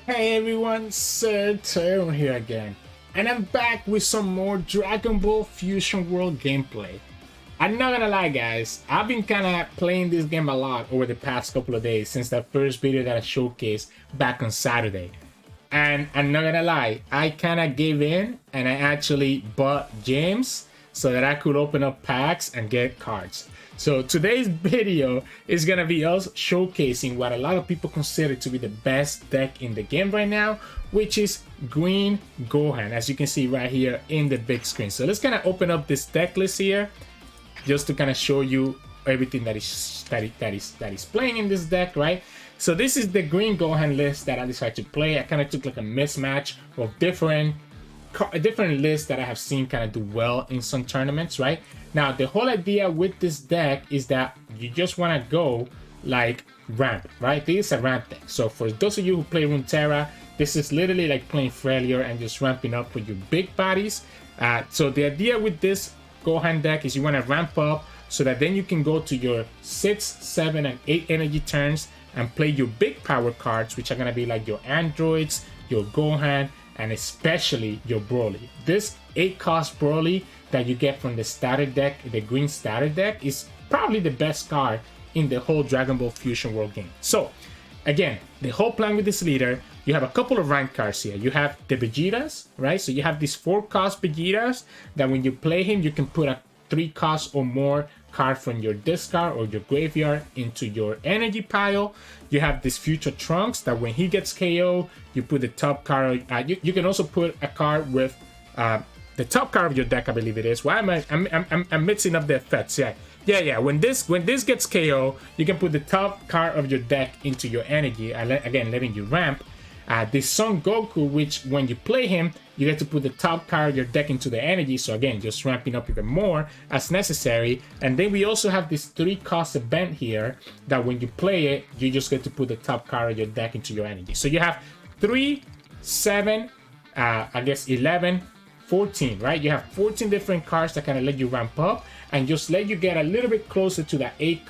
Hey everyone, Sirturmund here again, and I'm back with some more Dragon Ball Fusion World gameplay. I'm not gonna lie guys, I've been kinda playing this game a lot over the past couple of days since that first video that I showcased back on Saturday. And I'm not gonna lie, I kinda gave in and I actually bought gems so that I could open up packs and get cards. So today's video is gonna be us showcasing what a lot of people consider to be the best deck in the game right now, which is Green Gohan, as you can see right here in the big screen. So let's kind of open up this deck list here, just to kind of show you everything that is playing in this deck, right? So this is the Green Gohan list that I decided to play. I kind of took like a mismatch of different lists that I have seen kind of do well in some tournaments, right? Now the whole idea with this deck is that you just want to go like ramp, right? This is a ramp deck. So for those of you who play Runeterra, this is literally like playing Freljord and just ramping up with your big bodies. So the idea with this Gohan deck is you want to ramp up so that then you can go to your 6, 7, and 8 energy turns and play your big power cards, which are going to be like your androids, your Gohan, and especially your Broly. This 8 cost Broly that you get from the starter deck, the green starter deck, is probably the best card in the whole Dragon Ball Fusion World game. So again, the whole plan with this leader, you have a couple of rank cards here. You have the Vegetas, right? So you have these 4 cost Vegetas that when you play him, you can put a 3 cost or more card from your discard or your graveyard into your energy pile. You have this future Trunks that when he gets KO, you put the top card. You can also put a card with the top card of your deck, I believe it is. Why am I'm mixing up the effects? Yeah. When this gets KO, you can put the top card of your deck into your energy, again letting you ramp. This Son Goku, which when you play him, you get to put the top card of your deck into the energy. So again, just ramping up even more as necessary. And then we also have this 3 cost event here that when you play it, you just get to put the top card of your deck into your energy. So you have 3, 7, I guess 11, 14, right? You have 14 different cards that kind of let you ramp up and just let you get a little bit closer to that 8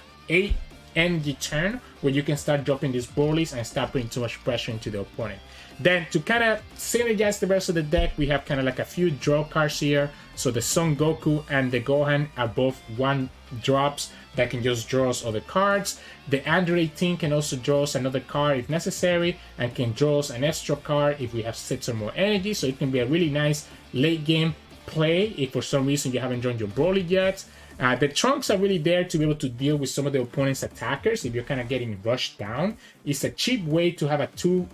energy turn where you can start dropping these Brolys and start putting too much pressure into the opponent. Then to kind of synergize the rest of the deck, we have kind of like a few draw cards here. So the Son Goku and the Gohan are both 1 drops that can just draw us other cards. The Android 18 can also draw us another card if necessary and can draw us an extra card if we have 6 or more energy. So it can be a really nice late game play if for some reason you haven't joined your Broly yet. The Trunks are really there to be able to deal with some of the opponent's attackers if you're kind of getting rushed down. It's a cheap way to have a 2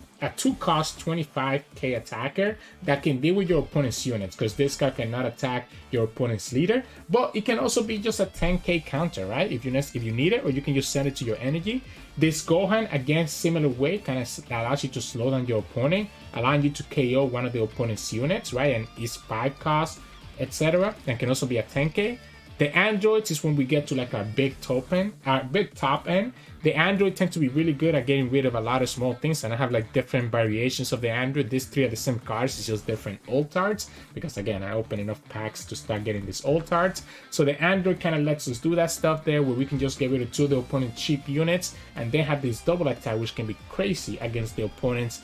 cost 25k attacker that can deal with your opponent's units, because this guy cannot attack your opponent's leader, but it can also be just a 10k counter, right? If you need it, or you can just send it to your energy. This Gohan, again, similar way, kind of allows you to slow down your opponent, allowing you to KO one of the opponent's units, right? And it's 5 cost, etc. and can also be a 10k. The androids is when we get to like our big top end. The android tend to be really good at getting rid of a lot of small things, and I have like different variations of the android. These 3 are the same cards, it's just different old cards, because again, I open enough packs to start getting these old cards. So the android kind of lets us do that stuff there, where we can just get rid of 2 of the opponent's cheap units, and they have this double attack, which can be crazy against the opponent's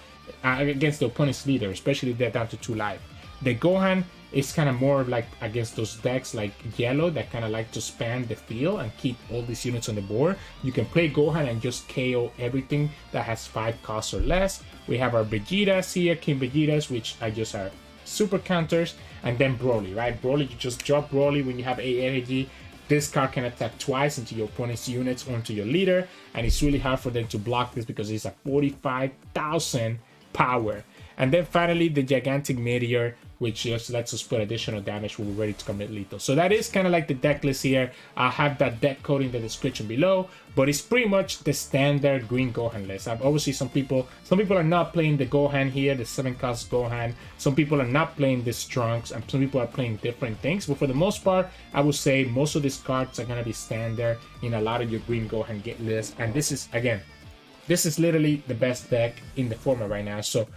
leader, especially if they're down to 2 life. The Gohan is kind of more like against those decks like yellow that kind of like to span the field and keep all these units on the board. You can play Gohan and just KO everything that has 5 costs or less. We have our Vegetas here, King Vegetas, which are just our super counters, and then Broly, right? Broly, you just drop Broly when you have 8 energy. This card can attack twice into your opponent's units or into your leader, and it's really hard for them to block this because it's a 45,000 power. And then finally, the gigantic Meteor, which just lets us put additional damage when we're ready to commit lethal. So that is kind of like the deck list here. I'll have that deck code in the description below, but it's pretty much the standard Green Gohan list. Obviously some people are not playing the Gohan here, the 7 cost Gohan. Some people are not playing this Trunks, and some people are playing different things. But for the most part, I would say most of these cards are going to be standard in a lot of your Green Gohan get lists. And this is literally the best deck in the format right now. So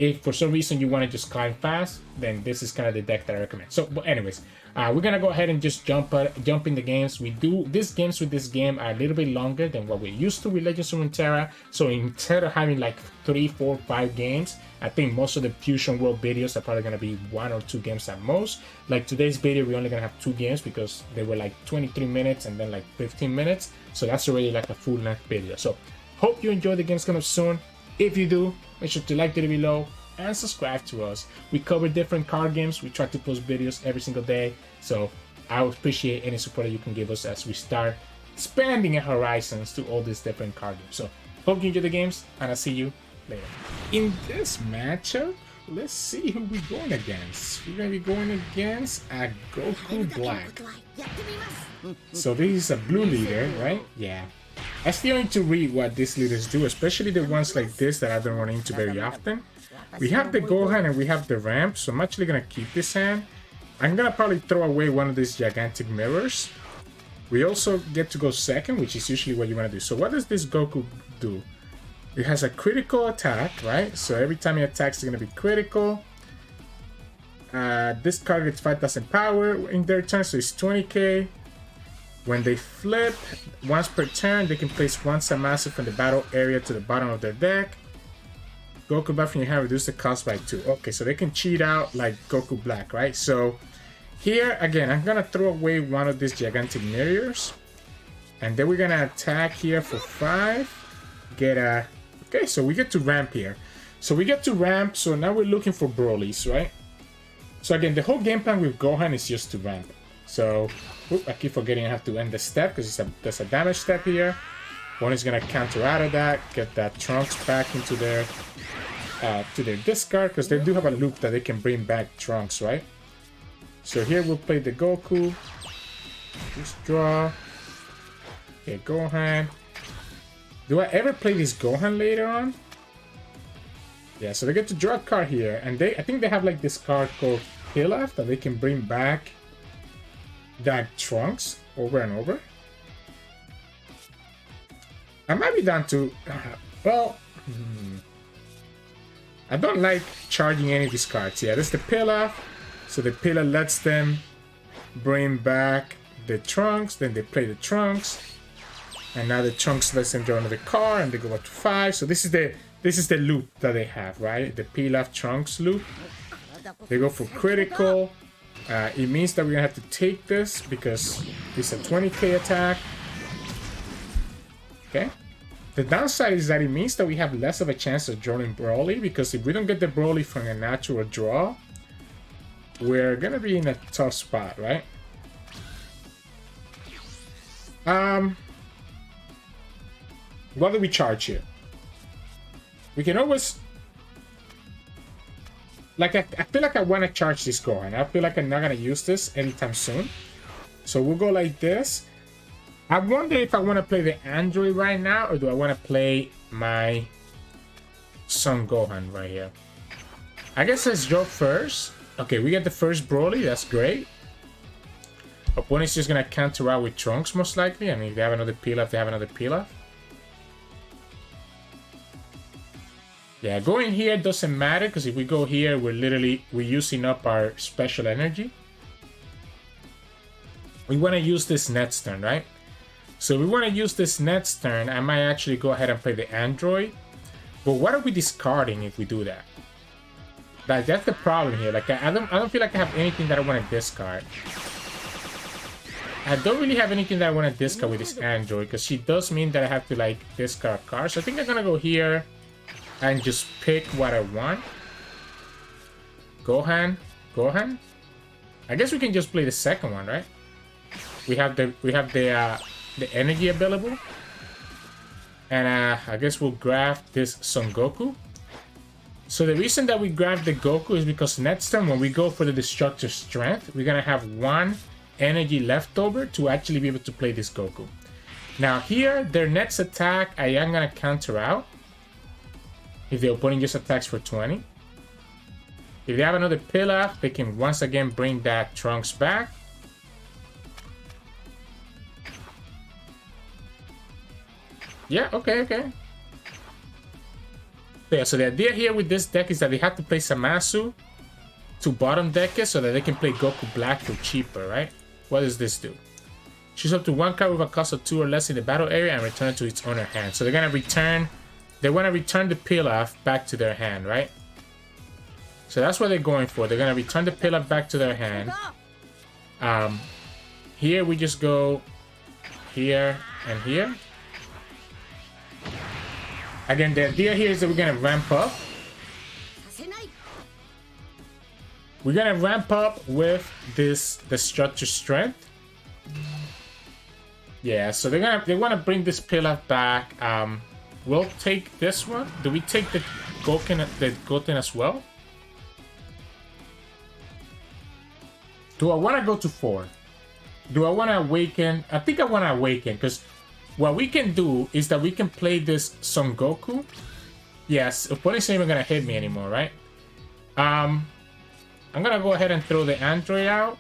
If for some reason you want to just climb fast, then this is kind of the deck that I recommend. So, but anyways, we're gonna go ahead and just jump in the games. These games with this game are a little bit longer than what we're used to with Legends of Runeterra. So instead of having like 3, 4, 5 games, I think most of the Fusion World videos are probably gonna be 1 or 2 games at most. Like today's video, we're only gonna have 2 games because they were like 23 minutes and then like 15 minutes. So that's already like a full length video. So hope you enjoy the games coming up soon. If you do, make sure to like the video below and subscribe to us. We cover different card games. We try to post videos every single day. So I would appreciate any support that you can give us as we start expanding our horizons to all these different card games. So hope you enjoy the games, and I'll see you later. In this matchup, let's see who we're going against. We're going to be going against a Goku Black. So this is a blue leader, right? Yeah. I still need to read what these leaders do, especially the ones like this that I don't run into very often. We have the Gohan and we have the ramp, so I'm actually going to keep this hand. I'm going to probably throw away one of these gigantic mirrors. We also get to go second, which is usually what you want to do. So what does this Goku do? It has a critical attack, right? So every time he attacks, it's going to be critical. This card gets 5,000 power in their turn, so it's 20k. When they flip, once per turn, they can place one Samasu from the battle area to the bottom of their deck. Goku Black from your hand, reduce the cost by 2. Okay, so they can cheat out like Goku Black, right? So here, again, I'm going to throw away one of these gigantic mirrors. And then we're going to attack here for 5. Get a... Okay, so we get to ramp here. So we get to ramp, so now we're looking for Brolys, right? So again, the whole game plan with Gohan is just to ramp. So, I keep forgetting I have to end the step because there's a damage step here. One is going to counter out of that, get that Trunks back into their to their discard, because they do have a loop that they can bring back Trunks, right? So here we'll play the Goku. Just draw. Okay, Gohan. Do I ever play this Gohan later on? Yeah, so they get to draw a card here, and I think they have like this card called Pilaf that they can bring back that Trunks over and over. I might be down to I don't like charging any of these cards. Yeah, that's the Pilaf. So the Pilaf lets them bring back the Trunks, then they play the Trunks, and now the Trunks lets them draw another card, and they go up to 5. So this is the loop that they have, right? The Pilaf Trunks loop. They go for critical. It means that we're gonna have to take this because it's a 20k attack. Okay. The downside is that it means that we have less of a chance of drawing Broly, because if we don't get the Broly from a natural draw, we're gonna be in a tough spot, right? What do we charge here? We can always... Like, I feel like I want to charge this Gohan. I feel like I'm not going to use this anytime soon. So we'll go like this. I wonder if I want to play the Android right now, or do I want to play my Son Gohan right here? I guess let's draw first. Okay, we get the first Broly. That's great. Opponent's just going to counter out with Trunks, most likely. I mean, if they have another Pilaf, they have another Pilaf. Yeah, going here doesn't matter, because if we go here, we're using up our special energy. We want to use this next turn, right? So we want to use this next turn. I might actually go ahead and play the Android. But what are we discarding if we do that? Like, that's the problem here. Like, I don't feel like I have anything that I want to discard. I don't really have anything that I want to discard with this Android, because she does mean that I have to, like, discard cards. So I think I'm gonna go here and just pick what I want. Gohan. I guess we can just play the second one, right? We have the energy available, and I guess we'll grab this Son Goku. So the reason that we grab the Goku is because next time when we go for the Destructive Strength, we're gonna have 1 energy left over to actually be able to play this Goku. Now here, their next attack, I am gonna counter out if the opponent just attacks for 20. If they have another Pilaf, they can once again bring that Trunks back. Yeah, okay. Yeah, so the idea here with this deck is that they have to play Zamasu to bottom deck it so that they can play Goku Black for cheaper, right? What does this do? Choose up to one card with a cost of 2 or less in the battle area and return it to its owner hand. So they're gonna return, they wanna return the Pilaf back to their hand, right? So that's what they're going for. They're gonna return the Pilaf back to their hand. Here we just go here and here. Again, the idea here is that we're gonna ramp up. We're gonna ramp up with the structure strength. Yeah, so they wanna bring this Pilaf back. We'll take this one. Do we take the Goten as well? Do I wanna go to 4? Do I wanna awaken? I think I wanna awaken because what we can do is that we can play this Son Goku. Yes, opponent's not even gonna hit me anymore, right? I'm gonna go ahead and throw the Android out.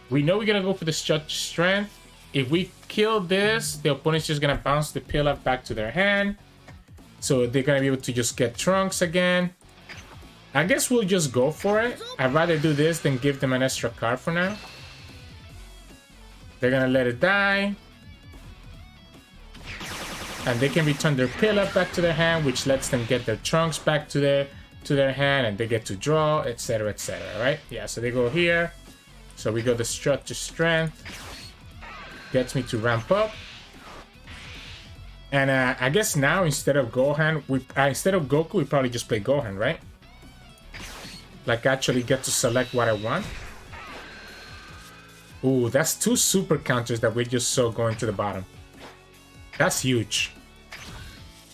We know we're gonna go for the structure strength. If we kill this, the opponent's just gonna bounce the Pilaf back to their hand. So they're gonna be able to just get Trunks again. I guess we'll just go for it. I'd rather do this than give them an extra card for now. They're gonna let it die. And they can return their Pilaf back to their hand, which lets them get their Trunks back to their hand, and they get to draw, etc, etc, right? Yeah, so they go here. So we go the structure strength. Gets me to ramp up. And I guess now instead of Gohan, instead of Goku, we probably just play Gohan, right? Like actually get to select what I want. Ooh, that's 2 super counters that we just saw going to the bottom. That's huge.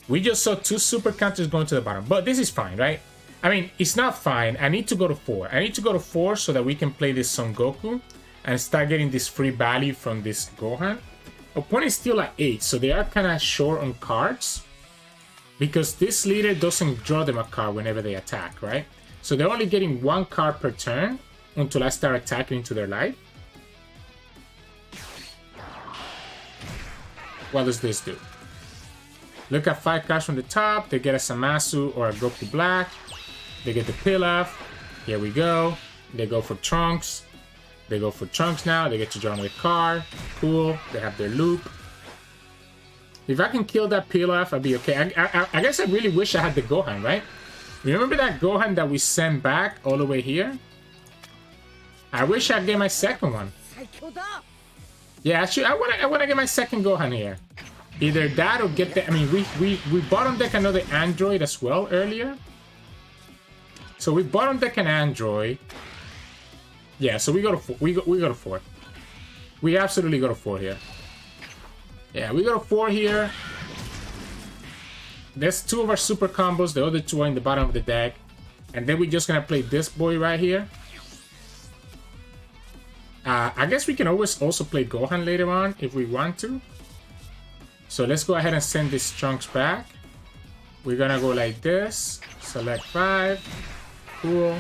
We just saw 2 super counters going to the bottom, but this is fine, right? I mean, it's not fine. I need to go to 4. I need to go to 4 so that we can play this Son Goku and start getting this free value from this Gohan. Opponent is still at 8, so they are kind of short on cards because this leader doesn't draw them a card whenever they attack, right? So they're only getting 1 card per turn until I start attacking into their life. What does this do? Look at 5 cards from the top. They get a Zamasu or a Goku Black. They get the Pilaf. Here we go. They go for Trunks. They go for Trunks now. They get to draw another card. Cool. They have their loop. If I can kill that Pilaf, I'll be okay. I guess I really wish I had the Gohan, right? Remember that Gohan that we sent back all the way here? I wish I'd get my second one. Yeah, actually, I wanna get my second Gohan here. Either that or get the. I mean, we bottom deck another Android as well earlier. So we bottom deck an Android. Yeah, so we go to 4. We go to 4. We absolutely go to 4 here. Yeah, we go to 4 here. There's 2 of our super combos. The other 2 are in the bottom of the deck, and then we're just gonna play this boy right here. I guess we can always also play Gohan later on if we want to. So let's go ahead and send these Trunks back. We're gonna go like this. Select 5. Cool.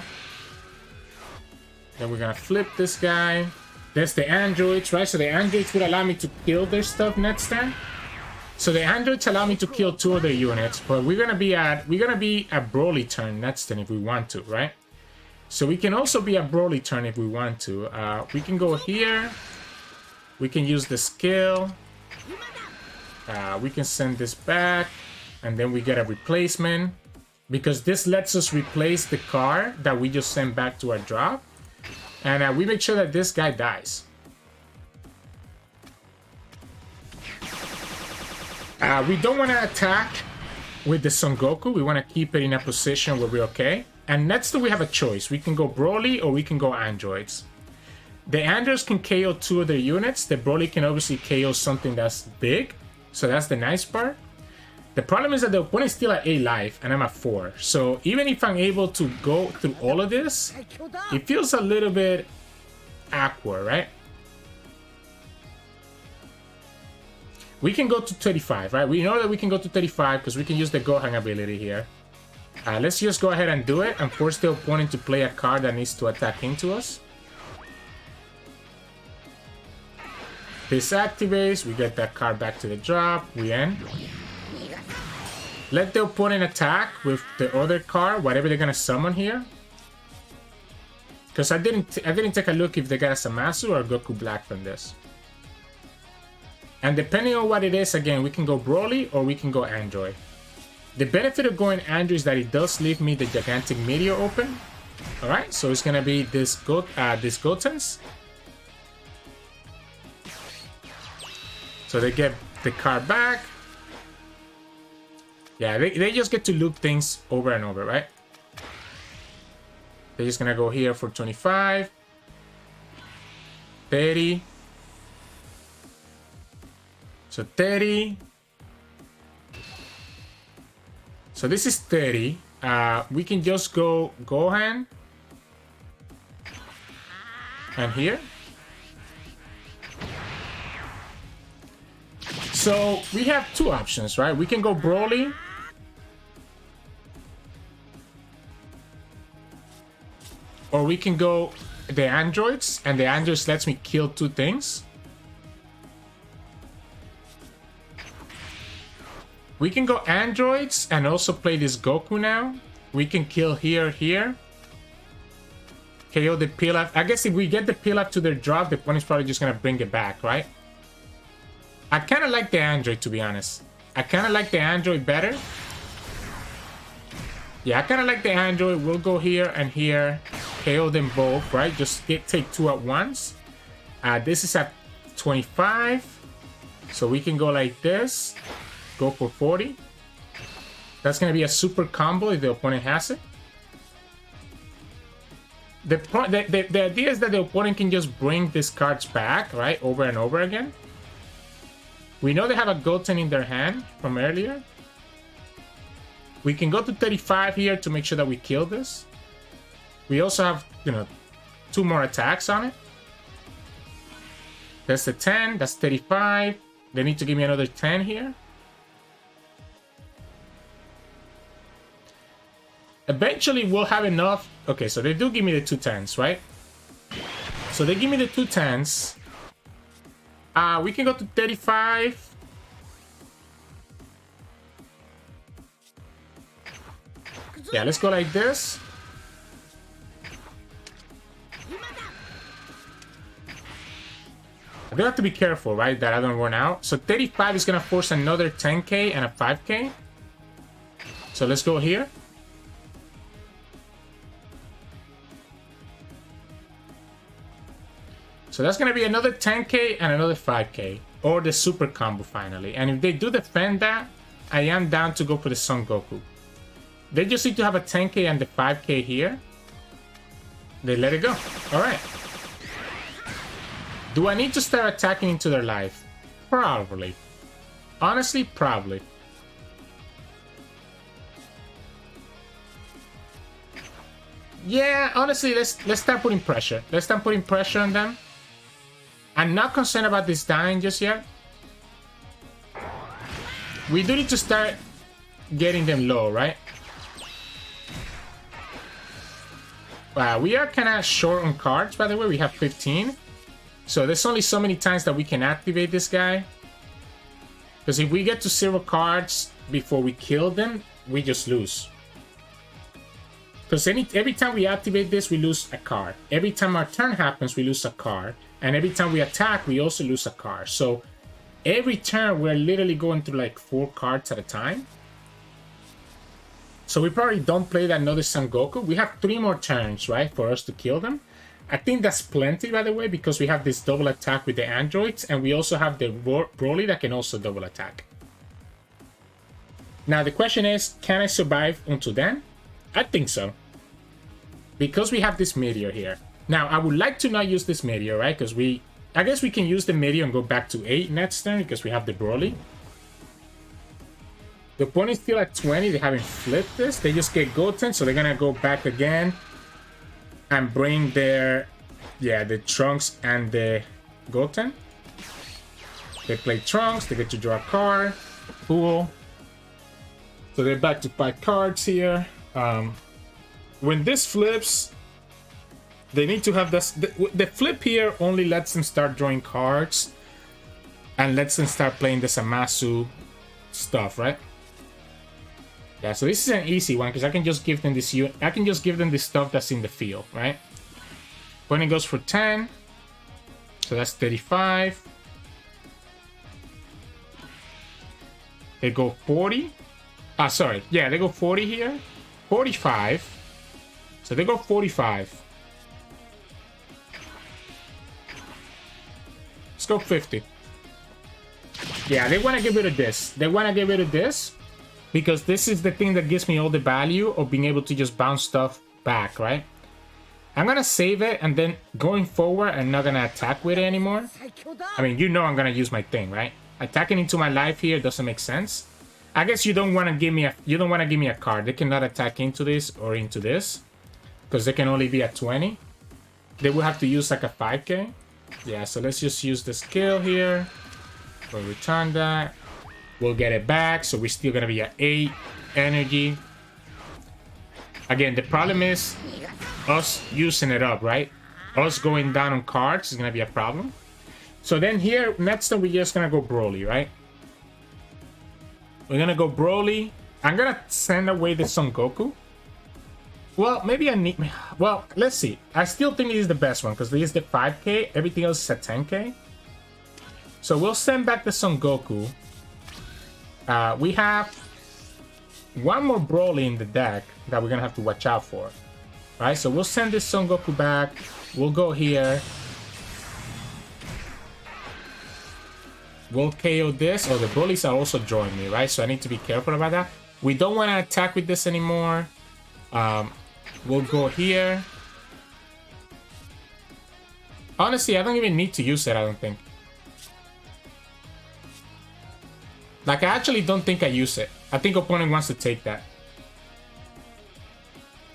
Then we're gonna flip this guy. There's the androids, right? So the androids would allow me to kill their stuff next time. So the androids allow me to kill 2 of their units, but we're gonna be at Broly turn next turn if we want to, right? So we can also be a Broly turn if we want to. We can go here. We can use the skill. We can send this back. And then we get a replacement. Because this lets us replace the card that we just sent back to our drop. And we make sure that this guy dies. We don't want to attack with the Son Goku. We want to keep it in a position where we're okay. And next we have a choice. We can go Broly or we can go androids. The androids can KO 2 of their units. The Broly can obviously KO something that's big. So that's the nice part. The problem is that the opponent is still at 8 life and I'm at 4. So even if I'm able to go through all of this, it feels a little bit awkward, right? We can go to 35, right? We know that we can go to 35 because we can use the Gohan ability here. Let's just go ahead and do it and force the opponent to play a card that needs to attack into us. This activates, we get that card back to the drop, we end. Let the opponent attack with the other card, whatever they're gonna summon here. Because I didn't take a look if they got a Zamasu or a Goku Black from this. And depending on what it is, again, we can go Broly or we can go Android. The benefit of going Android is that it does leave me the gigantic Meteor open. Alright, so it's gonna be this Gotens. So they get the card back. Yeah, they just get to loop things over and over, right? They're just gonna go here for 25. 30. So 30. So this is 30. We can just go Gohan. And here. So we have two options, right? We can go Broly. Or we can go the androids, and the androids lets me kill two things. We can go androids and also play this Goku now. We can kill here. KO the Pilaf. I guess if we get the Pilaf to their drop, the opponent's probably just gonna bring it back, right? I kind of like the android, to be honest. I kind of like the android better. Yeah, I kind of like the android. We'll go here and here. KO them both, right? Just take two at once. This is at 25. So we can go like this. Go for 40. That's going to be a super combo if the opponent has it. The idea is that the opponent can just bring these cards back, right? Over and over again. We know they have a Goten in their hand from earlier. We can go to 35 here to make sure that we kill this. We also have, you know, two more attacks on it. That's the 10. That's 35. They need to give me another 10 here. Eventually, we'll have enough. Okay, so they do give me the two 10s, right? So they give me the two 10s. We can go to 35. Yeah, let's go like this. I do have to be careful, right, that I don't run out. So 35 is going to force another 10k and a 5k. So let's go here. So that's going to be another 10k and another 5k. Or the super combo finally. And if they do defend that, I am down to go for the Son Goku. They just need to have a 10k and the 5k here. They let it go. Alright. Do I need to start attacking into their life? Probably. Honestly, probably. Yeah, honestly, let's start putting pressure. Let's start putting pressure on them. I'm not concerned about this dying just yet. We do need to start getting them low, right? We are kind of short on cards, by the way. We have 15. So there's only so many times that we can activate this guy. Because if we get to 0 cards before we kill them, we just lose. Because every time we activate this, we lose a card. Every time our turn happens, we lose a card. And every time we attack, we also lose a card. So every turn, we're literally going through like 4 cards at a time. So we probably don't play that another Son Goku. We have 3 more turns, right, for us to kill them. I think that's plenty, by the way, because we have this double attack with the androids. And we also have the Broly that can also double attack. Now, the question is, can I survive until then? I think so. Because we have this Meteor here. Now, I would like to not use this Meteor, right? Because I guess we can use the Meteor and go back to 8 next turn because we have the Broly. The opponent's still at 20. They haven't flipped this. They just get Goten, so they're going to go back again and bring their, yeah, the Trunks and the Goten. They play Trunks. They get to draw a card. Cool. So they're back to 5 cards here. When this flips, they need to have this. The flip here only lets them start drawing cards and lets them start playing the Zamasu stuff, right? Yeah, so this is an easy one because I can just give them this. I can just give them the stuff that's in the field, right? When it goes for 10, so that's 35. They go 40. Sorry, yeah, they go 40 here. 45. So they go 45. Let's go 50. Yeah, they want to get rid of this. They want to get rid of this because this is the thing that gives me all the value of being able to just bounce stuff back, right? I'm going to save it, and then going forward, I'm not going to attack with it anymore. I mean, you know I'm going to use my thing, right? Attacking into my life here doesn't make sense. I guess you don't want to give me a card. They cannot attack into this or into this because they can only be at 20. They will have to use like a 5k. Yeah, so let's just use the skill here. We'll return that. We'll get it back, so we're still gonna be at 8 energy. Again, the problem is us using it up, right? Us going down on cards is gonna be a problem. So then here, next time we're just gonna go Broly, right? We're gonna go Broly. I'm gonna send away the Son Goku. Well, maybe I need... Well, let's see. I still think this is the best one because this is the 5k. Everything else is at 10k. So we'll send back the Son Goku. We have one more Broly in the deck that we're gonna have to watch out for. Right? So we'll send this Son Goku back. We'll go here. We'll KO this. Oh, the Brolys are also drawing me, right? So I need to be careful about that. We don't want to attack with this anymore. We'll go here. Honestly, I don't even need to use it, I don't think. Like, I actually don't think I use it. I think opponent wants to take that.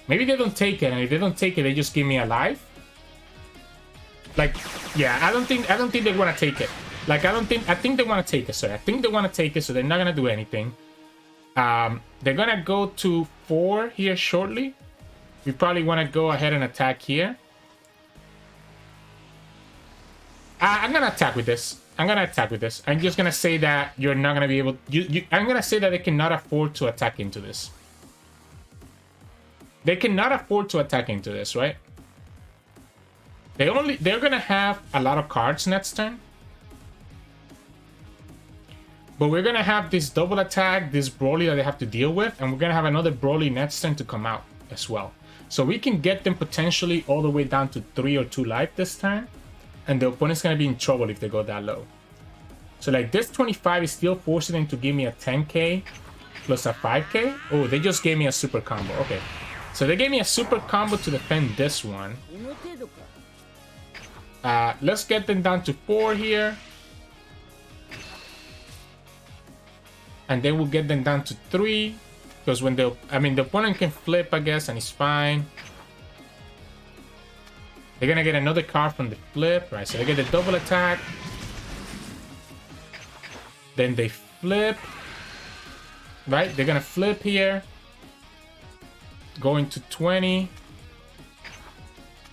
Maybe they don't take it, and if they don't take it, they just give me a life. Like, yeah, I don't think they want to take it. Like, I think they want to take it, sorry. I think they want to take it, so they're not going to do anything. They're going to go to 4 here shortly. We probably want to go ahead and attack here. I'm going to attack with this. I'm just going to say that you're not going to be able... I'm going to say that they cannot afford to attack into this. They cannot afford to attack into this, right? They're going to have a lot of cards next turn. But we're going to have this double attack, this Broly that they have to deal with, and we're going to have another Broly next turn to come out as well. So we can get them potentially all the way down to 3 or 2 life this time, and the opponent's going to be in trouble if they go that low. So like this 25 is still forcing them to give me a 10k plus a 5k. Oh, they just gave me a super combo. Okay. So they gave me a super combo to defend this one. Let's get them down to 4 here. And then we'll get them down to 3. Because when the opponent can flip, I guess, and it's fine. They're gonna get another card from the flip, right? So they get the double attack. Then they flip. Right? They're gonna flip here. Going to 20.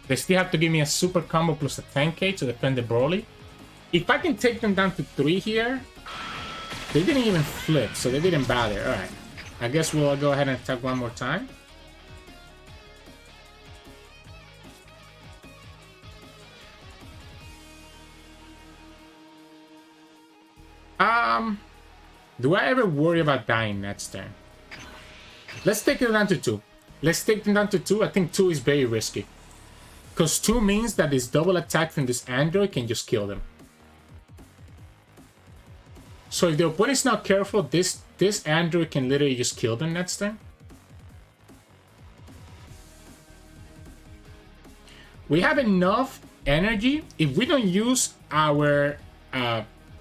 They still have to give me a super combo plus a 10k to defend the Broly. If I can take them down to 3 here, they didn't even flip, so they didn't bother. Alright. I guess we'll go ahead and attack one more time. Do I ever worry about dying next turn? Let's take them down to 2. Let's take them down to 2. I think 2 is very risky. Because 2 means that this double attack from this Android can just kill them. So if the opponent's not careful, this Android can literally just kill them next turn. We have enough energy. If we don't use our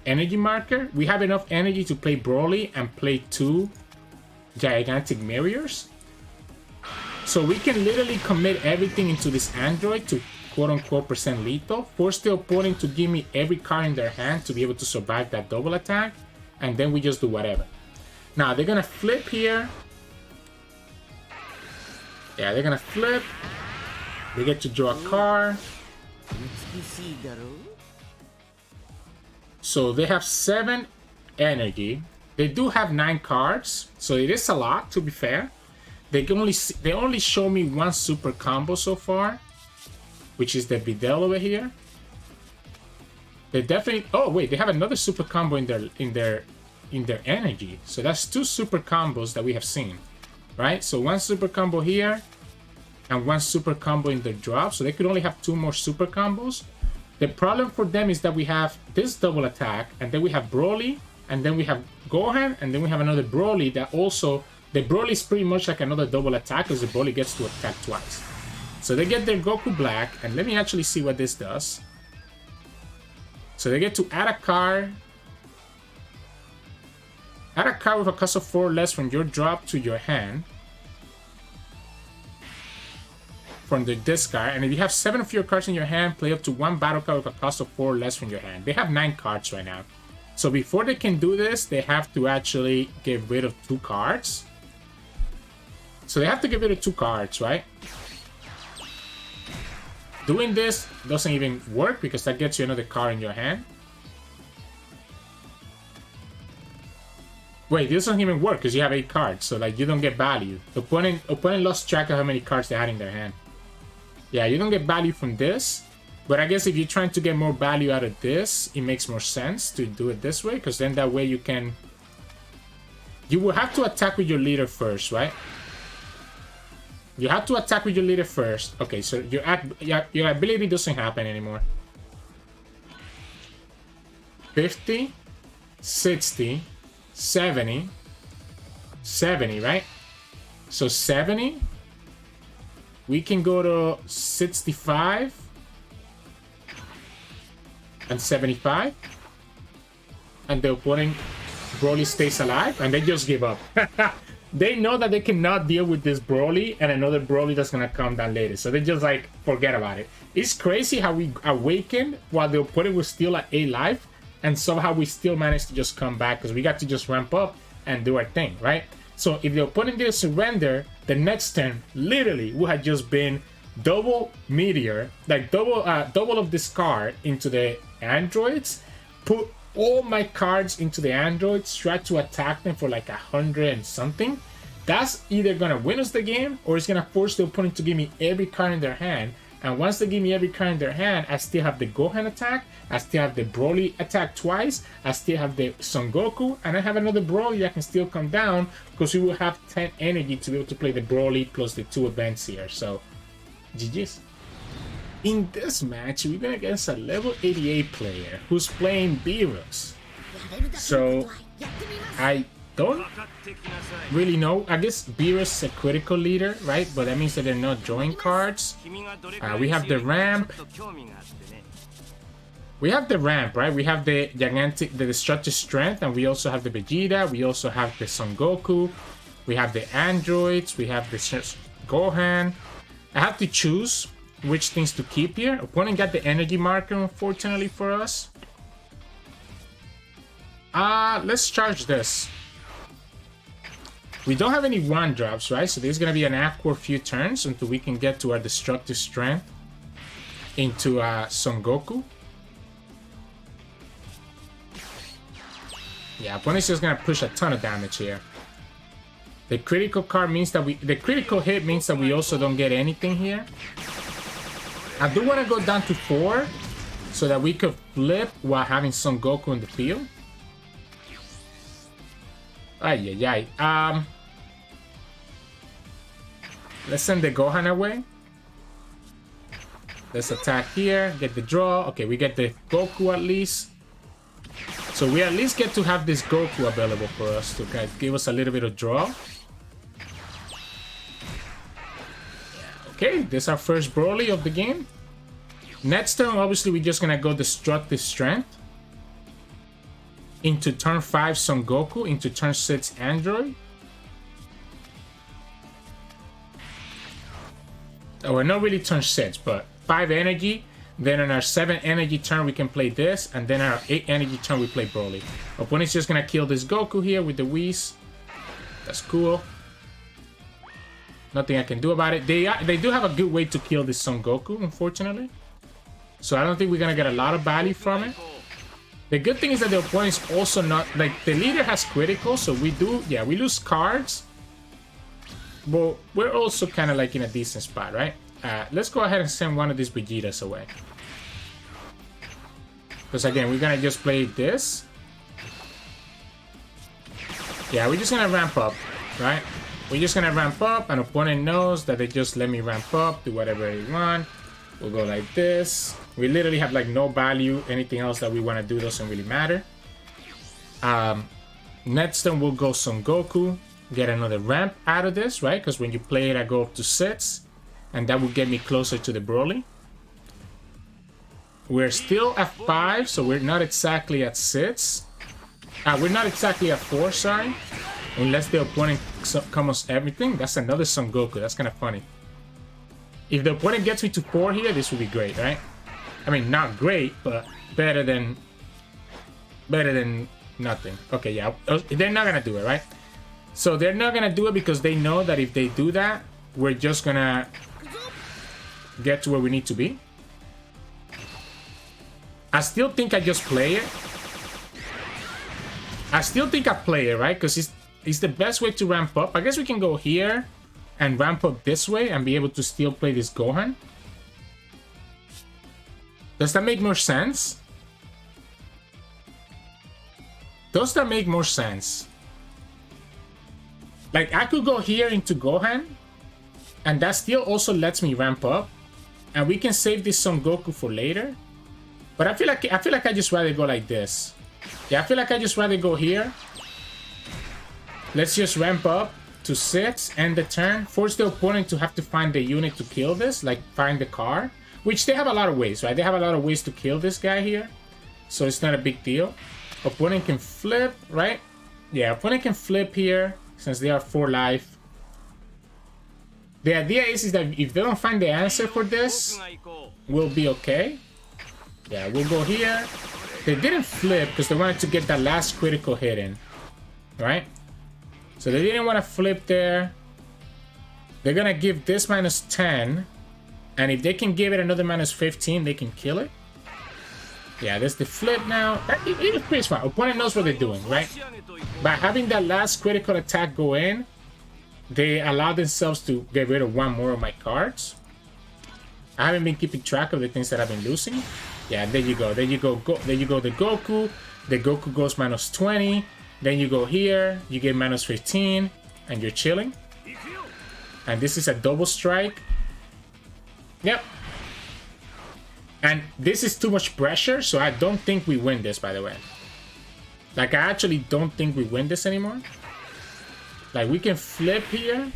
energy marker, we have enough energy to play Broly and play 2 gigantic Meteors. So we can literally commit everything into this Android to quote-unquote % lethal, force the opponent to give me every card in their hand to be able to survive that double attack, and then we just do whatever. Now, they're gonna flip here. Yeah, they're gonna flip. They get to draw a card. So they have 7 energy. They do have 9 cards, so it is a lot, to be fair. They only show me 1 super combo so far, which is the Videl over here. They definitely... Oh wait, they have another super combo in their energy. So that's 2 super combos that we have seen, right? So 1 super combo here and 1 super combo in their drop. So they could only have 2 more super combos. The problem for them is that we have this double attack, and then we have Broly, and then we have Gohan, and then we have another Broly that also... The Broly is pretty much like another double attack because the Broly gets to attack twice. So they get their Goku Black, and let me actually see what this does. So they get to add a card. Add a card with a cost of 4 less from your drop to your hand. From the discard. And if you have 7 of your cards in your hand, play up to 1 battle card with a cost of 4 less from your hand. They have 9 cards right now. So before they can do this, they have to actually get rid of 2 cards. So they have to get rid of 2 cards, right? Doing this doesn't even work because that gets you another card in your hand. Wait, this doesn't even work because you have 8 cards, so like you don't get value. The opponent lost track of how many cards they had in their hand. Yeah, you don't get value from this. But I guess if you're trying to get more value out of this, it makes more sense to do it this way, because then that way you can... You will have to attack with your leader first, right? You have to attack with your leader first. Okay, so your ability doesn't happen anymore. 50, 60, 70, 70, right? So 70, we can go to 65 and 75, and the opponent Broly stays alive, and they just give up. They know that they cannot deal with this Broly and another Broly that's gonna come down later, so they just like forget about it. It's crazy how we awakened while the opponent was still at 8 life, and somehow we still managed to just come back because we got to just ramp up and do our thing, right? So if the opponent didn't surrender, the next turn literally would have just been double Meteor, like double of this card into the androids, put all my cards into the androids, try to attack them for like 100 and something. That's either gonna win us the game or it's gonna force the opponent to give me every card in their hand. And once they give me every card in their hand, I still have the Gohan attack, I still have the Broly attack twice, I still have the Son Goku, and I have another Broly that can still come down because we will have 10 energy to be able to play the Broly plus the 2 events here. So GG's. In this match, we're going against a level 88 player who's playing Beerus. So I don't really know. I guess Beerus is a critical leader, right? But that means that they're not drawing cards. We have the ramp. We have the ramp, right? We have the gigantic, the destructive strength, and we also have the Vegeta. We also have the Son Goku. We have the androids. We have the Gohan. I have to choose which things to keep here. Opponent got the energy marker, unfortunately for us. Let's charge this. We don't have any 1-drops, right? So there's gonna be an after few turns until we can get to our destructive strength into Son Goku. Yeah, opponent's just gonna push a ton of damage here. The critical card means that the critical hit means that we also don't get anything here. I do want to go down to 4 so that we could flip while having Son Goku in the field. Ay. Let's send the Gohan away. Let's attack here, get the draw. Okay, we get the Goku at least. So we at least get to have this Goku available for us to kind of give us a little bit of draw. Okay, this is our first Broly of the game. Next turn, obviously, we're just gonna go Destructive Strength. Into turn 5, Son Goku. Into turn 6, Android. Oh, well, not really turn 6, but 5 energy. Then on our 7 energy turn, we can play this. And then our 8 energy turn, we play Broly. Opponent's just gonna kill this Goku here with the Whis. That's cool. Nothing I can do about it. They do have a good way to kill this Son Goku, unfortunately. So I don't think we're gonna get a lot of value from it. The good thing is that the opponent is also not... Like, the leader has critical, so we do... Yeah, we lose cards. But we're also kind of like in a decent spot, right? Let's go ahead and send one of these Vegetas away. Because again, we're gonna just play this. Yeah, we're just gonna ramp up, right? We're just gonna ramp up. An opponent knows that they just let me ramp up, do whatever they want. We'll go like this. We literally have like no value. Anything else that we want to do doesn't really matter. Next turn we'll go Son Goku. Get another ramp out of this, right? Because when you play it, I go up to 6. And that will get me closer to the Broly. We're still at 5, so we're not exactly at 6. We're not exactly at 4, sorry. Unless the opponent comes everything. That's another Son Goku. That's kind of funny. If the opponent gets me to 4 here, this would be great, right? I mean, not great, but better than nothing. Okay, yeah. They're not going to do it, right? So they're not going to do it because they know that if they do that, we're just going to get to where we need to be. I still think I just play it. I still think I play it, right? Because it's the best way to ramp up. I guess we can go here and ramp up this way and be able to still play this Gohan. Does that make more sense? Does that make more sense? Like, I could go here into Gohan, and that still also lets me ramp up, and we can save this Son Goku for later. But I feel like I just rather go like this. Yeah, I feel like I just rather go here. Let's just ramp up to 6, end the turn, force the opponent to have to find the unit to kill this, like find the car, which they have a lot of ways, right? They have a lot of ways to kill this guy here, so it's not a big deal. Opponent can flip, right? Yeah, opponent can flip here since they are 4 life. The idea is that if they don't find the answer for this, we'll be okay. Yeah, we'll go here. They didn't flip because they wanted to get that last critical hit in, right? So they didn't want to flip there. They're going to give this -10. And if they can give it another -15, they can kill it. Yeah, there's the flip now. It is pretty smart. Opponent knows what they're doing, right? By having that last critical attack go in, they allow themselves to get rid of 1 more of my cards. I haven't been keeping track of the things that I've been losing. Yeah, there you go. There you go. There you go. The Goku. The Goku goes -20. Then you go here. You get -15. And you're chilling. And this is a double strike. Yep. And this is too much pressure, so I don't think we win this, by the way. Like, I actually don't think we win this anymore. Like, we can flip here.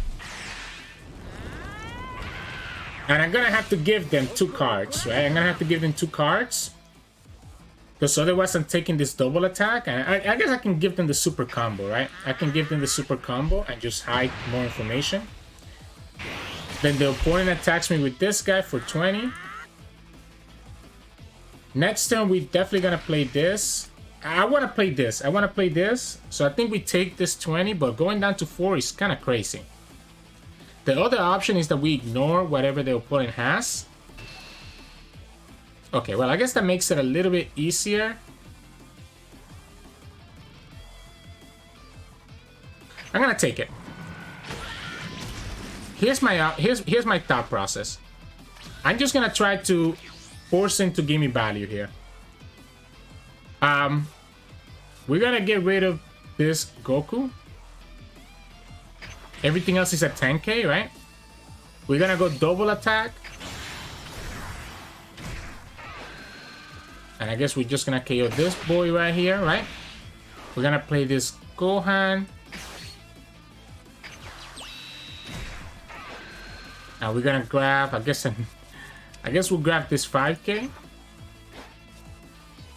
And I'm gonna have to give them 2 cards, right? I'm gonna have to give them 2 cards. Because otherwise I'm taking this double attack. And I guess I can give them the super combo, right? I can give them the super combo and just hide more information. Then the opponent attacks me with this guy for 20. Next turn, we're definitely gonna play this. I wanna play this. I wanna play this. So I think we take this 20, but going down to 4 is kind of crazy. The other option is that we ignore whatever the opponent has. Okay, well, I guess that makes it a little bit easier. I'm gonna take it. Here's my thought process. I'm just gonna try to force him to give me value here. We're gonna get rid of this Goku. Everything else is at 10k, right? We're gonna go double attack. And I guess we're just gonna KO this boy right here, right? We're gonna play this Gohan. And we're gonna grab, I guess we'll grab this 5k.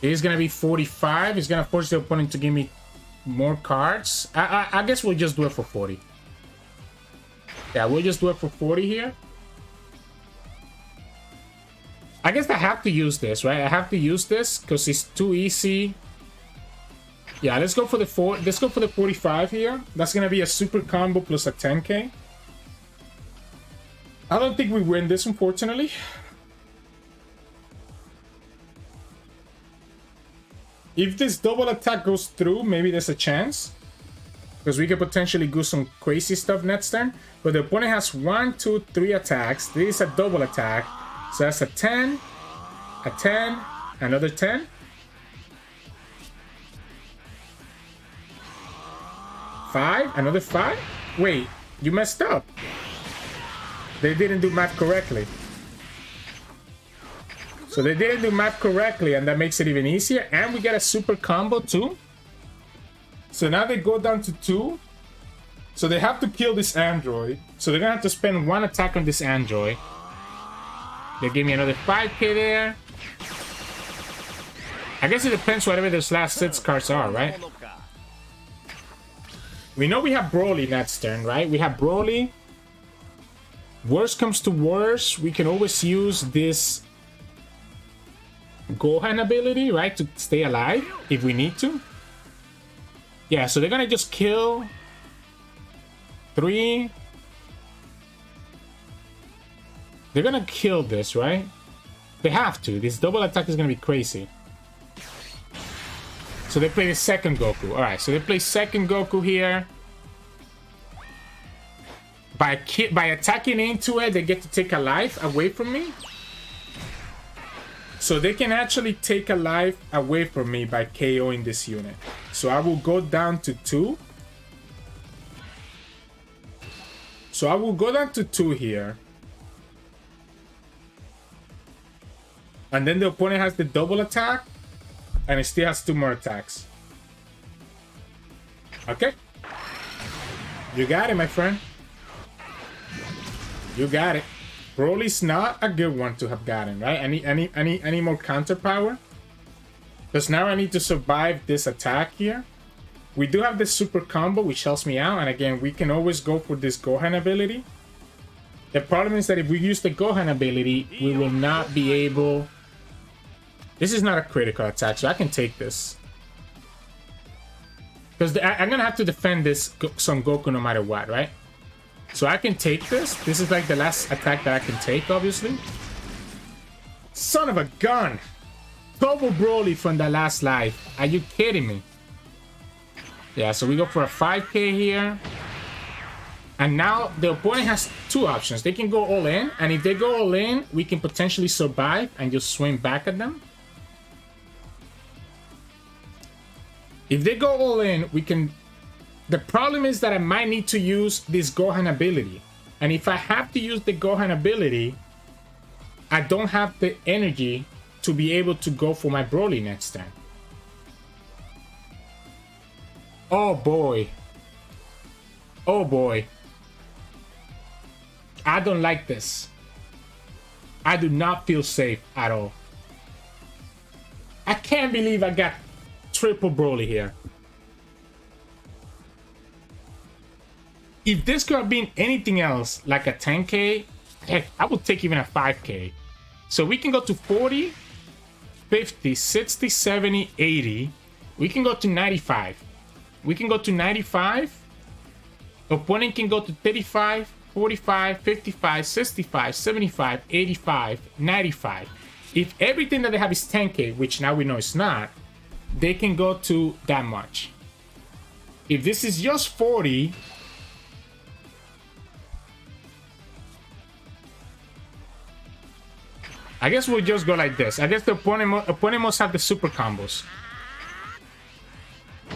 It is gonna be 45. It's gonna force the opponent to give me more cards. I guess we'll just do it for 40. Yeah, we'll just do it for 40 here. I guess I have to use this, right? I have to use this because it's too easy. Yeah, let's go for the 45 here. That's gonna be a super combo plus a 10k. I don't think we win this, unfortunately. If this double attack goes through, maybe there's a chance. Because we could potentially do some crazy stuff next turn. But the opponent has 1, 2, 3 attacks. This is a double attack. So that's a 10, a 10, another 10. 5, another 5. Wait, you messed up. They didn't do math correctly. So they didn't do math correctly, and that makes it even easier. And we get a super combo too. So now they go down to 2. So they have to kill this android. So they're gonna have to spend 1 attack on this android. They give me another 5k there. I guess it depends whatever those last 6 cards are, right? We know we have Broly next turn, right? We have Broly. Worst comes to worst, we can always use this Gohan ability, right? To stay alive if we need to. Yeah, so they're gonna just kill 3. They're gonna kill this, right? They have to. This double attack is gonna be crazy. So they play the second Goku. Alright, so they play second Goku here. By attacking into it, they get to take a life away from me. So they can actually take a life away from me by KOing this unit. So I will go down to 2. So I will go down to 2 here. And then the opponent has the double attack. And it still has 2 more attacks. Okay. You got it, my friend. You got it. Broly's not a good one to have gotten, right? Any more counter power? Because now I need to survive this attack here. We do have this super combo, which helps me out. And again, we can always go for this Gohan ability. The problem is that if we use the Gohan ability, we will not be able... This is not a critical attack, so I can take this. Because I'm going to have to defend this Son Goku no matter what, right? So I can take this. This is like the last attack that I can take, obviously. Son of a gun! Double Broly from the last life. Are you kidding me? Yeah, so we go for a 5k here. And now the opponent has 2 options. They can go all in. And if they go all in, we can potentially survive and just swing back at them. If they go all in, we can... The problem is that I might need to use this Gohan ability. And if I have to use the Gohan ability, I don't have the energy to be able to go for my Broly next time. Oh boy. Oh boy. I don't like this. I do not feel safe at all. I can't believe I got triple Broly here. If this could have been anything else, like a 10k, heck, I would take even a 5k. So we can go to 40, 50, 60, 70, 80. We can go to 95. We can go to 95. Opponent can go to 35, 45, 55, 65, 75, 85, 95. If everything that they have is 10k, which now we know it's not, they can go to that much. If this is just 40... I guess we'll just go like this. I guess the opponent must have the super combos.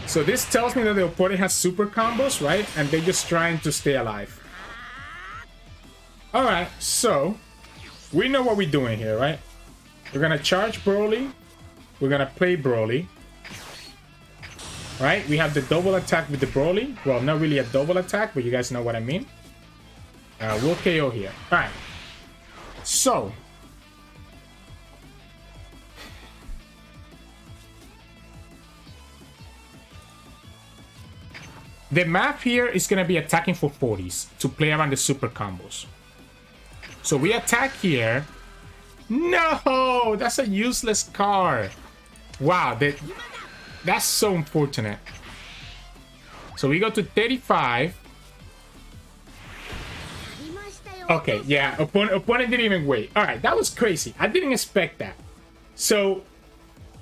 So this tells me that the opponent has super combos, right? And they're just trying to stay alive. Alright, so we know what we're doing here, right? We're gonna charge Broly. We're gonna play Broly. Right? We have the double attack with the Broly. Well, not really a double attack, but you guys know what I mean. We'll KO here. Alright. So... the map here is going to be attacking for 40s to play around the super combos. So we attack here. No! That's a useless card. Wow, that's so unfortunate. So we go to 35. Okay, yeah, opponent didn't even wait. Alright, that was crazy. I didn't expect that. So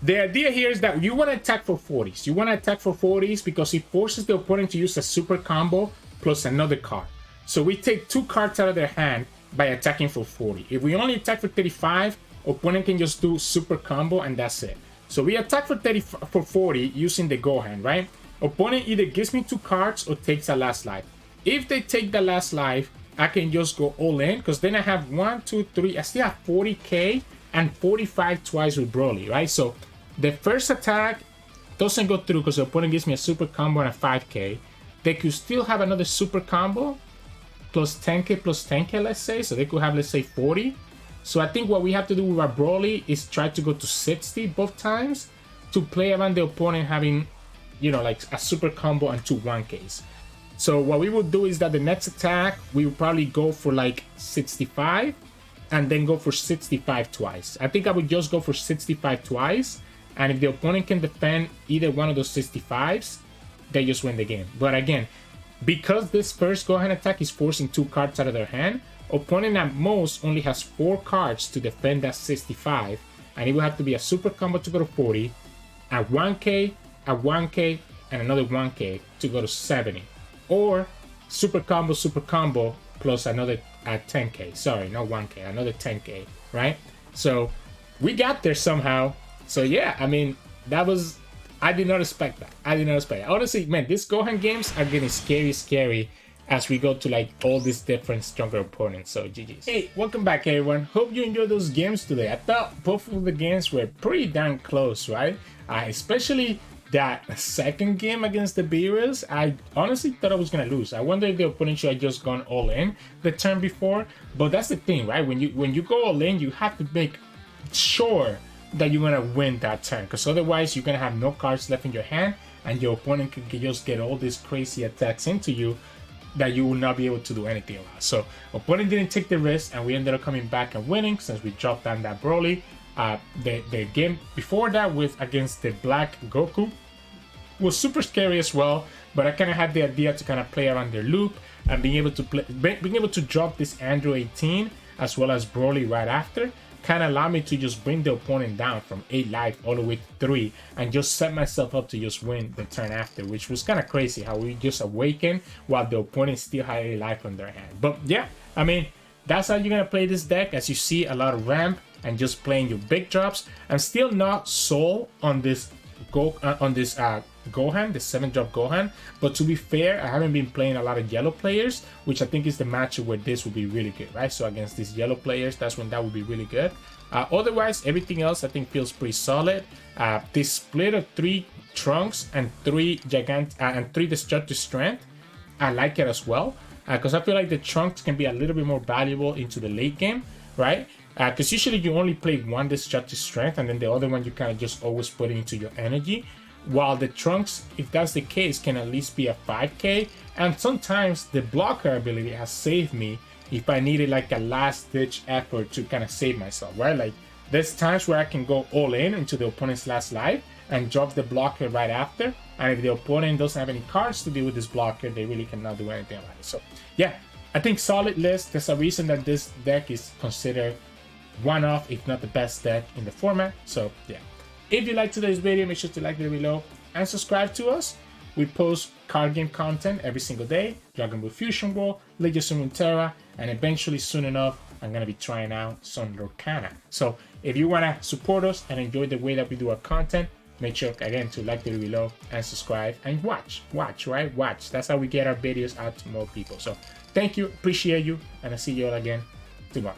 The idea here is that you want to attack for 40s. You want to attack for 40s because it forces the opponent to use a super combo plus another card. So we take 2 cards out of their hand by attacking for 40. If we only attack for 35, opponent can just do super combo and that's it. So we attack for 40 using the Gohan, right? Opponent either gives me 2 cards or takes a last life. If they take the last life, I can just go all in because then I have 1, 2, 3. I still have 40k and 45 twice with Broly, right? So the first attack doesn't go through because the opponent gives me a super combo and a 5k. They could still have another super combo plus 10k, let's say. So they could have, let's say, 40. So I think what we have to do with our Broly is try to go to 60 both times to play around the opponent having, you know, like a super combo and 2 1ks. So what we would do is that the next attack, we would probably go for like 65 and then go for 65 twice. I think I would just go for 65 twice. And if the opponent can defend either one of those 65s, they just win the game. But again, because this first Gohan attack is forcing 2 cards out of their hand, opponent at most only has 4 cards to defend that 65. And it will have to be a super combo to go to 40, a 1k, a 1k, and another 1k to go to 70. Or super combo plus another 10k. Sorry, not 1k, another 10k, right? So we got there somehow. So yeah, I mean, that was, I did not expect that. I did not expect it. Honestly, man, these Gohan games are getting scary as we go to like all these different stronger opponents. So GG's. Hey, welcome back everyone. Hope you enjoyed those games today. I thought both of the games were pretty damn close, right? Especially that second game against the Beerus. I honestly thought I was gonna lose. I wonder if the opponent should have just gone all in the turn before. But that's the thing, right? When you go all in, you have to make sure that you're gonna win that turn, because otherwise you're gonna have no cards left in your hand and your opponent can just get all these crazy attacks into you that you will not be able to do anything about. So opponent didn't take the risk and we ended up coming back and winning since we dropped down that Broly. The game before that with against the Black Goku was super scary as well, but I kind of had the idea to kind of play around their loop and being able to drop this Android 18 as well as Broly right after kind of allowed me to just bring the opponent down from 8 life all the way to 3 and just set myself up to just win the turn after, which was kind of crazy how we just awakened while the opponent still had 8 life on their hand. But yeah, I mean, that's how you're gonna play this deck. As you see, a lot of ramp and just playing your big drops. I'm still not sold on this Gohan, the 7-drop Gohan, but to be fair, I haven't been playing a lot of yellow players, which I think is the matchup where this would be really good, right? So against these yellow players, that's when that would be really good. Otherwise, everything else I think feels pretty solid. This split of 3 Trunks and 3 Destructive Strength, I like it as well, because I feel like the Trunks can be a little bit more valuable into the late game, right? Because usually you only play 1 Destructive Strength and then the other one you kind of just always put into your energy. While the Trunks, if that's the case, can at least be a 5k. And sometimes the blocker ability has saved me if I needed like a last ditch effort to kind of save myself, right? Like there's times where I can go all in into the opponent's last life and drop the blocker right after. And if the opponent doesn't have any cards to deal with this blocker, they really cannot do anything about it. So yeah, I think solid list. There's a reason that this deck is considered one of, if not the best deck in the format. So yeah, if you liked today's video, make sure to like it below and subscribe to us. We post card game content every single day, Dragon Ball Fusion World, Legends of Runeterra, and eventually soon enough I'm going to be trying out Son Goku. So if you want to support us and enjoy the way that we do our content, make sure again to like the video below and subscribe and watch. That's how we get our videos out to more people. So thank you, appreciate you, and I'll see you all again tomorrow.